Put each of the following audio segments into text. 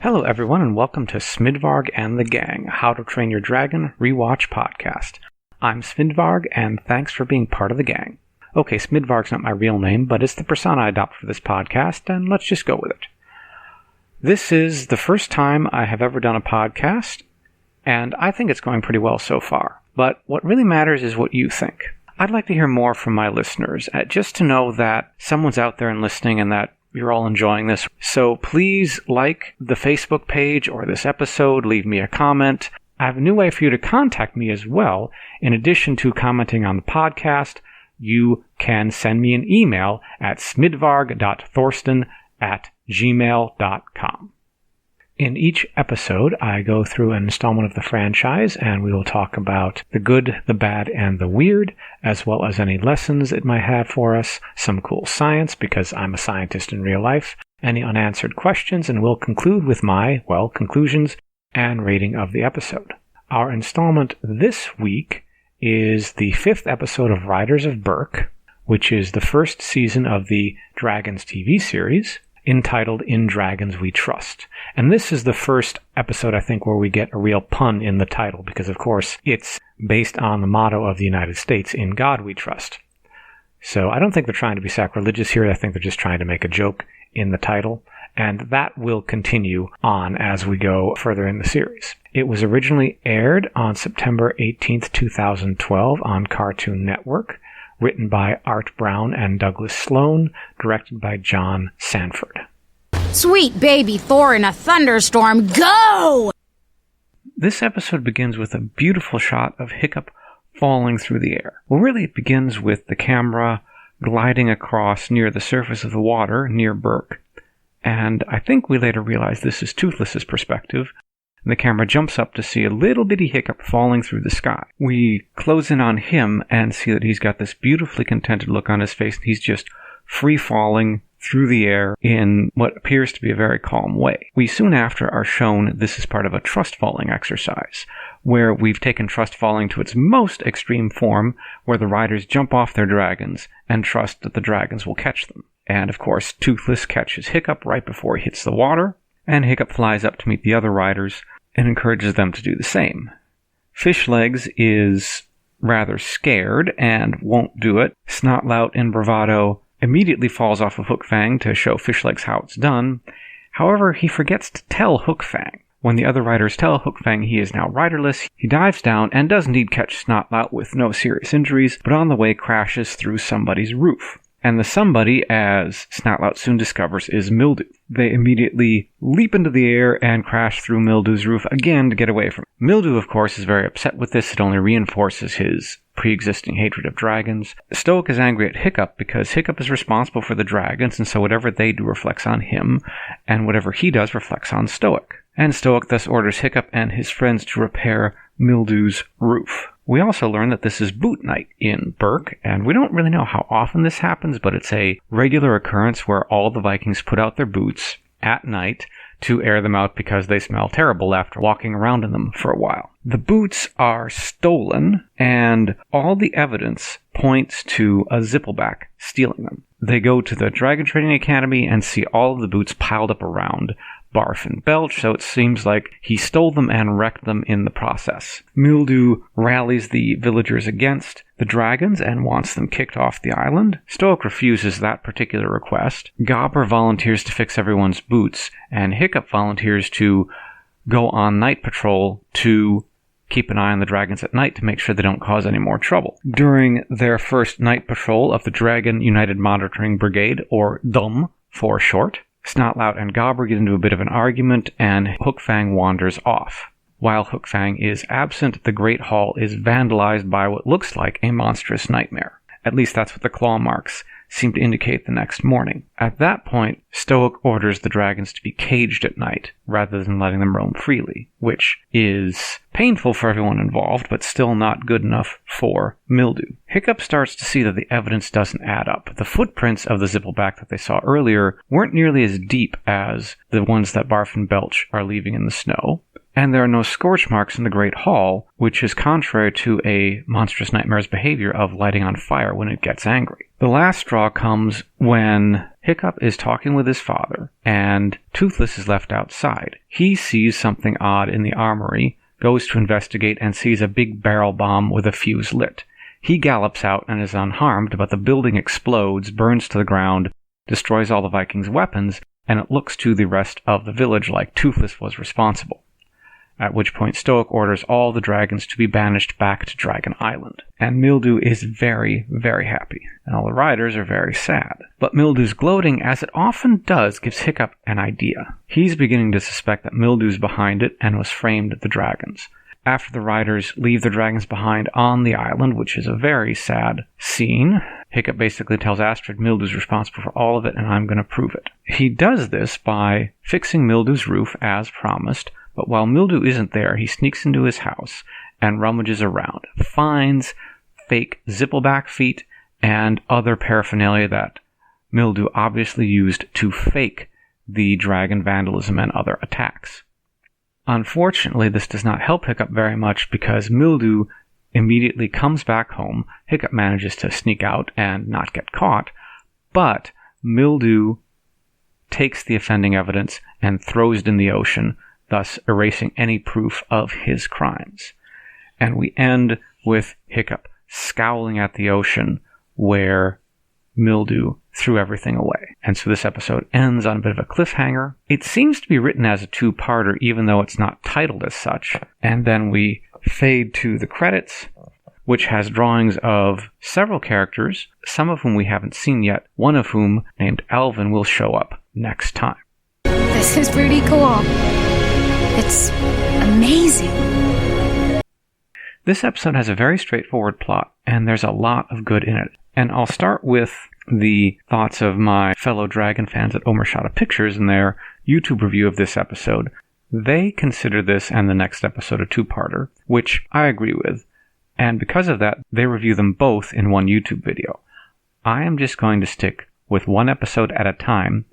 Hello everyone and welcome to Smidvarg and the Gang, How to Train Your Dragon Rewatch Podcast. I'm Smidvarg and thanks for being part of the gang. Okay, Smidvarg's not my real name, but it's the persona I adopt for this podcast, and let's just go with it. This is the first time I have ever done a podcast, and I think it's going pretty well so far. But what really matters is what you think. I'd like to hear more from my listeners, just to know that someone's out there and listening and that you're all enjoying this. So please like the Facebook page or this episode, leave me a comment. I have a new way for you to contact me as well. In addition to commenting on the podcast, you can send me an email at smidvarg.thorsten@gmail.com. In each episode, I go through an installment of the franchise, and we will talk about the good, the bad, and the weird, as well as any lessons it might have for us, some cool science, because I'm a scientist in real life, any unanswered questions, and we'll conclude with my, conclusions and rating of the episode. Our installment this week is the 5th episode of Riders of Berk, which is the first season of the Dragons TV series, entitled In Dragons We Trust. And this is the first episode, I think, where we get a real pun in the title, because, of course, it's based on the motto of the United States, In God We Trust. So I don't think they're trying to be sacrilegious here. I think they're just trying to make a joke in the title, and that will continue on as we go further in the series. It was originally aired on September 18th, 2012 on Cartoon Network, written by Art Brown and Douglas Sloan, directed by John Sanford. Sweet baby Thor in a thunderstorm, go! This episode begins with a beautiful shot of Hiccup falling through the air. Well, really it begins with the camera gliding across near the surface of the water near Berk. And I think we later realize this is Toothless's perspective. And the camera jumps up to see a little bitty Hiccup falling through the sky. We close in on him and see that he's got this beautifully contented look on his face. He's just free falling through the air in what appears to be a very calm way. We soon after are shown this is part of a trust falling exercise, where we've taken trust falling to its most extreme form, where the riders jump off their dragons and trust that the dragons will catch them. And of course, Toothless catches Hiccup right before he hits the water, and Hiccup flies up to meet the other riders and encourages them to do the same. Fishlegs is rather scared and won't do it. Snotlout, in bravado, immediately falls off of Hookfang to show Fishlegs how it's done. However, he forgets to tell Hookfang. When the other riders tell Hookfang he is now riderless, he dives down and does indeed catch Snotlout with no serious injuries, but on the way crashes through somebody's roof. And the somebody, as Snotlout soon discovers, is Mildew. They immediately leap into the air and crash through Mildew's roof again to get away from it. Mildew, of course, is very upset with this. It only reinforces his pre-existing hatred of dragons. Stoic is angry at Hiccup because Hiccup is responsible for the dragons, and so whatever they do reflects on him, and whatever he does reflects on Stoic. And Stoic thus orders Hiccup and his friends to repair Mildew's roof. We also learn that this is boot night in Berk, and we don't really know how often this happens, but it's a regular occurrence where all the Vikings put out their boots at night to air them out because they smell terrible after walking around in them for a while. The boots are stolen, and all the evidence points to a Zippleback stealing them. They go to the Dragon Training Academy and see all of the boots piled up around Barf and Belch, so it seems like he stole them and wrecked them in the process. Mildew rallies the villagers against the dragons and wants them kicked off the island. Stoic refuses that particular request. Gobber volunteers to fix everyone's boots, and Hiccup volunteers to go on night patrol to keep an eye on the dragons at night to make sure they don't cause any more trouble. During their first night patrol of the Dragon United Monitoring Brigade, or DUM for short, Snotlout and Gobber get into a bit of an argument, and Hookfang wanders off. While Hookfang is absent, the Great Hall is vandalized by what looks like a monstrous nightmare. At least that's what the claw marks seem to indicate the next morning. At that point, Stoic orders the dragons to be caged at night, rather than letting them roam freely, which is painful for everyone involved, but still not good enough for Mildew. Hiccup starts to see that the evidence doesn't add up. The footprints of the Zippleback that they saw earlier weren't nearly as deep as the ones that Barf and Belch are leaving in the snow. And there are no scorch marks in the Great Hall, which is contrary to a monstrous nightmare's behavior of lighting on fire when it gets angry. The last straw comes when Hiccup is talking with his father, and Toothless is left outside. He sees something odd in the armory, goes to investigate, and sees a big barrel bomb with a fuse lit. He gallops out and is unharmed, but the building explodes, burns to the ground, destroys all the Vikings' weapons, and it looks to the rest of the village like Toothless was responsible. At which point Stoic orders all the dragons to be banished back to Dragon Island. And Mildew is very, very happy, and all the riders are very sad. But Mildew's gloating, as it often does, gives Hiccup an idea. He's beginning to suspect that Mildew's behind it and was framed the dragons. After the riders leave the dragons behind on the island, which is a very sad scene, Hiccup basically tells Astrid Mildew's responsible for all of it and I'm going to prove it. He does this by fixing Mildew's roof as promised, but while Mildew isn't there, he sneaks into his house and rummages around, finds fake zippleback feet and other paraphernalia that Mildew obviously used to fake the dragon vandalism and other attacks. Unfortunately, this does not help Hiccup very much because Mildew immediately comes back home. Hiccup manages to sneak out and not get caught, but Mildew takes the offending evidence and throws it in the ocean, thus erasing any proof of his crimes. And we end with Hiccup scowling at the ocean where Mildew threw everything away. And so this episode ends on a bit of a cliffhanger. It seems to be written as a two-parter, even though it's not titled as such. And then we fade to the credits, which has drawings of several characters, some of whom we haven't seen yet, one of whom, named Alvin, will show up next time. This is pretty cool. It's amazing. This episode has a very straightforward plot, and there's a lot of good in it. And I'll start with the thoughts of my fellow dragon fans at Omershada Pictures in their YouTube review of this episode. They consider this and the next episode a two-parter, which I agree with, and because of that, they review them both in one YouTube video. I am just going to stick with one episode at a time,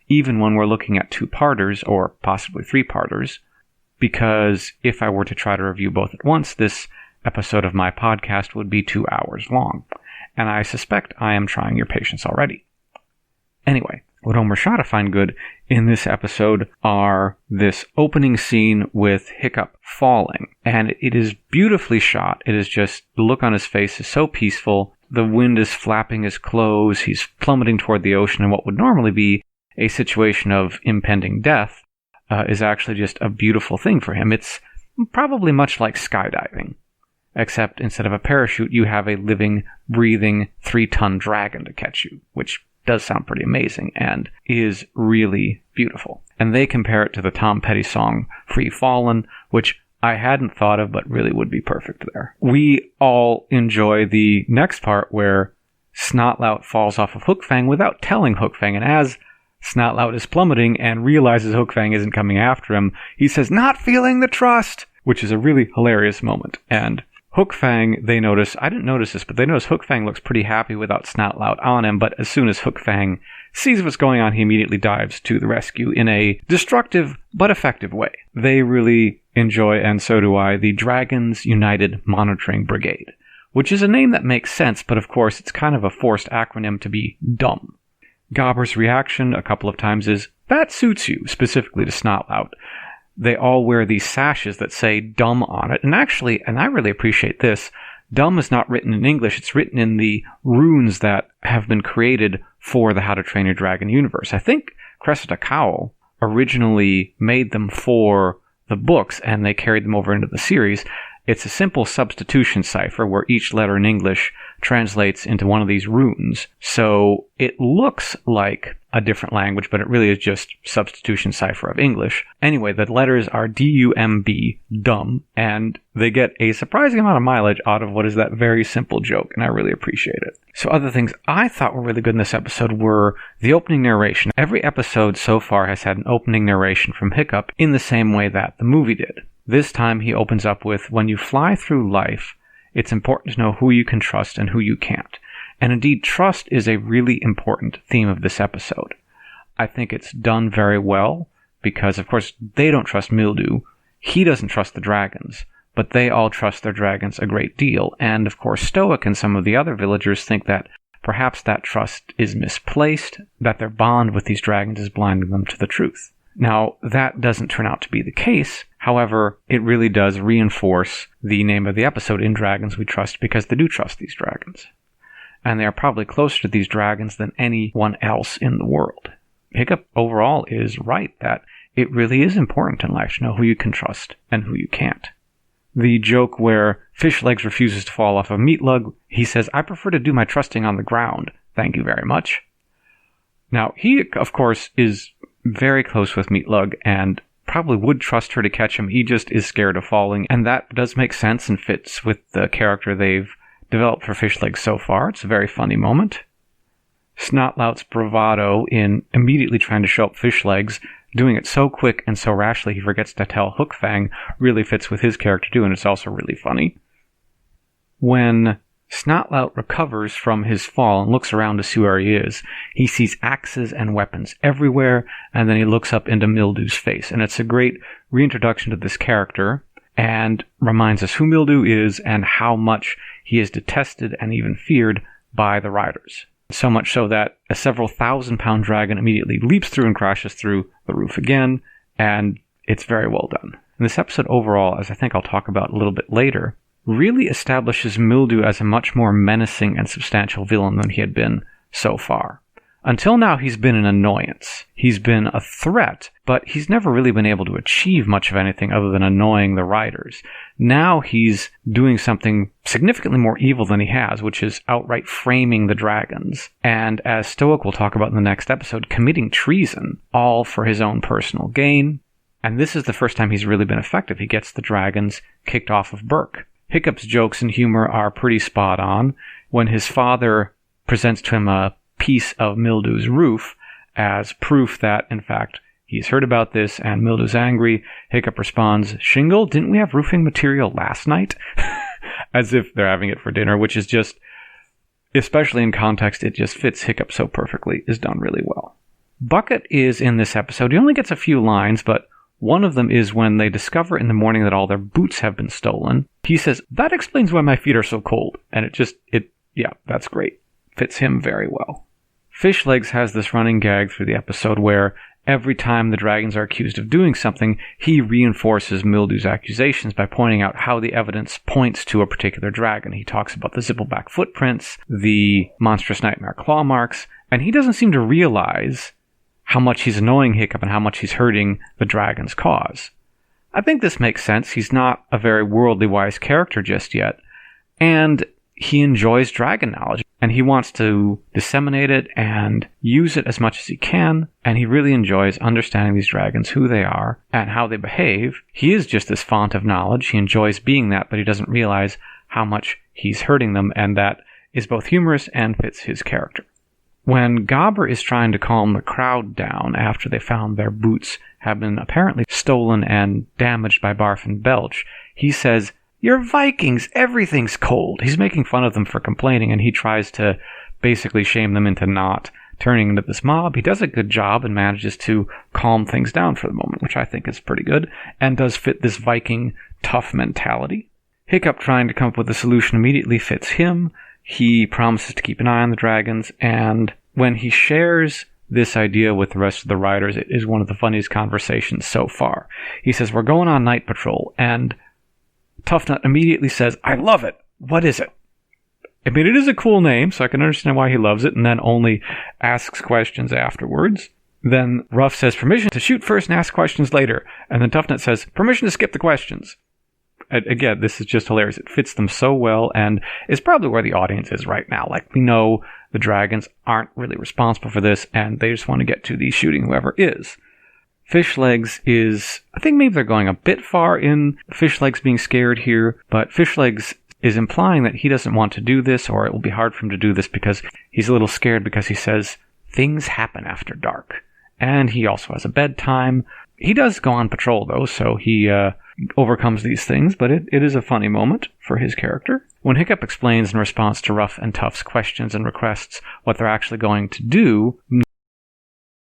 even when we're looking at two-parters or possibly three-parters, because if I were to try to review both at once, this episode of my podcast would be 2 hours long, and I suspect I am trying your patience already. Anyway, what Omershada find good in this episode are this opening scene with Hiccup falling, and it is beautifully shot. It is just, the look on his face is so peaceful. The wind is flapping his clothes. He's plummeting toward the ocean, and what would normally be a situation of impending death is actually just a beautiful thing for him. It's probably much like skydiving, except instead of a parachute, you have a living, breathing 3-ton dragon to catch you, which does sound pretty amazing and is really beautiful. And they compare it to the Tom Petty song Free Fallin', which I hadn't thought of but really would be perfect there. We all enjoy the next part where Snotlout falls off of Hookfang without telling Hookfang, and as Snotlout is plummeting and realizes Hookfang isn't coming after him, he says, "Not feeling the trust," which is a really hilarious moment. And Hookfang, they notice, I didn't notice this, but they notice Hookfang looks pretty happy without Snotlout on him, but as soon as Hookfang sees what's going on, he immediately dives to the rescue in a destructive but effective way. They really enjoy, and so do I, the Dragons United Monitoring Brigade, which is a name that makes sense, but of course it's kind of a forced acronym to be dumb. Gobber's reaction a couple of times is, "That suits you," specifically to Snotlout. They all wear these sashes that say dumb on it. And actually, and I really appreciate this, dumb is not written in English. It's written in the runes that have been created for the How to Train Your Dragon universe. I think Cressida Cowell originally made them for the books, and they carried them over into the series. It's a simple substitution cipher where each letter in English translates into one of these runes. So it looks like a different language, but it really is just substitution cipher of English. Anyway, the letters are D-U-M-B, dumb, and they get a surprising amount of mileage out of what is that very simple joke, and I really appreciate it. So other things I thought were really good in this episode were the opening narration. Every episode so far has had an opening narration from Hiccup in the same way that the movie did. This time he opens up with, "When you fly through life, it's important to know who you can trust and who you can't." And indeed, trust is a really important theme of this episode. I think it's done very well because, of course, they don't trust Mildew. He doesn't trust the dragons, but they all trust their dragons a great deal. And, of course, Stoic and some of the other villagers think that perhaps that trust is misplaced, that their bond with these dragons is blinding them to the truth. Now, that doesn't turn out to be the case. However, it really does reinforce the name of the episode, In Dragons We Trust, because they do trust these dragons. And they are probably closer to these dragons than anyone else in the world. Hiccup overall is right that it really is important in life to know who you can trust and who you can't. The joke where Fishlegs refuses to fall off a meat lug, he says, "I prefer to do my trusting on the ground. Thank you very much." Now, he, of course, is very close with Meatlug and probably would trust her to catch him. He just is scared of falling, and that does make sense and fits with the character they've developed for Fishlegs so far. It's a very funny moment. Snotlout's bravado in immediately trying to show up Fishlegs, doing it so quick and so rashly he forgets to tell Hookfang, really fits with his character too, and it's also really funny. When Snotlout recovers from his fall and looks around to see where he is, he sees axes and weapons everywhere, and then he looks up into Mildew's face. And it's a great reintroduction to this character, and reminds us who Mildew is and how much he is detested and even feared by the riders. So much so that a several thousand-pound dragon immediately leaps through and crashes through the roof again, and it's very well done. And this episode overall, as I think I'll talk about a little bit later, really establishes Mildew as a much more menacing and substantial villain than he had been so far. Until now, he's been an annoyance. He's been a threat, but he's never really been able to achieve much of anything other than annoying the riders. Now he's doing something significantly more evil than he has, which is outright framing the dragons. And as Stoic will talk about in the next episode, committing treason, all for his own personal gain. And this is the first time he's really been effective. He gets the dragons kicked off of Berk. Hiccup's jokes and humor are pretty spot on. When his father presents to him a piece of Mildew's roof as proof that, in fact, he's heard about this and Mildew's angry, Hiccup responds, "Shingle, didn't we have roofing material last night?" As if they're having it for dinner, which is just, especially in context, it just fits Hiccup so perfectly, is done really well. Bucket is in this episode. He only gets a few lines, but one of them is when they discover in the morning that all their boots have been stolen. He says, "That explains why my feet are so cold." And yeah, that's great. Fits him very well. Fishlegs has this running gag through the episode where every time the dragons are accused of doing something, he reinforces Mildew's accusations by pointing out how the evidence points to a particular dragon. He talks about the zippleback footprints, the monstrous nightmare claw marks, and he doesn't seem to realize how much he's annoying Hiccup and how much he's hurting the dragon's cause. I think this makes sense. He's not a very worldly wise character just yet, and he enjoys dragon knowledge, and he wants to disseminate it and use it as much as he can, and he really enjoys understanding these dragons, who they are, and how they behave. He is just this font of knowledge. He enjoys being that, but he doesn't realize how much he's hurting them, and that is both humorous and fits his character. When Gobber is trying to calm the crowd down after they found their boots have been apparently stolen and damaged by Barf and Belch, he says, "You're Vikings, everything's cold." He's making fun of them for complaining, and he tries to basically shame them into not turning into this mob. He does a good job and manages to calm things down for the moment, which I think is pretty good, and does fit this Viking tough mentality. Hiccup trying to come up with a solution immediately fits him. He promises to keep an eye on the dragons, and when he shares this idea with the rest of the riders, it is one of the funniest conversations so far. He says, "We're going on night patrol," and Toughnut immediately says, "I love it. What is it?" I mean, it is a cool name, so I can understand why he loves it, and then only asks questions afterwards. Then Ruff says, "Permission to shoot first and ask questions later." And then Toughnut says, "Permission to skip the questions." Again, this is just hilarious. It fits them so well, and is probably where the audience is right now. Like, we know the dragons aren't really responsible for this, and they just want to get to the shooting whoever is. Fishlegs is, I think maybe they're going a bit far in Fishlegs being scared here, but Fishlegs is implying that he doesn't want to do this, or it will be hard for him to do this because he's a little scared, because he says things happen after dark. And he also has a bedtime. He does go on patrol, though, so he overcomes these things, but it is a funny moment for his character. When Hiccup explains in response to Ruff and Tuff's questions and requests what they're actually going to do,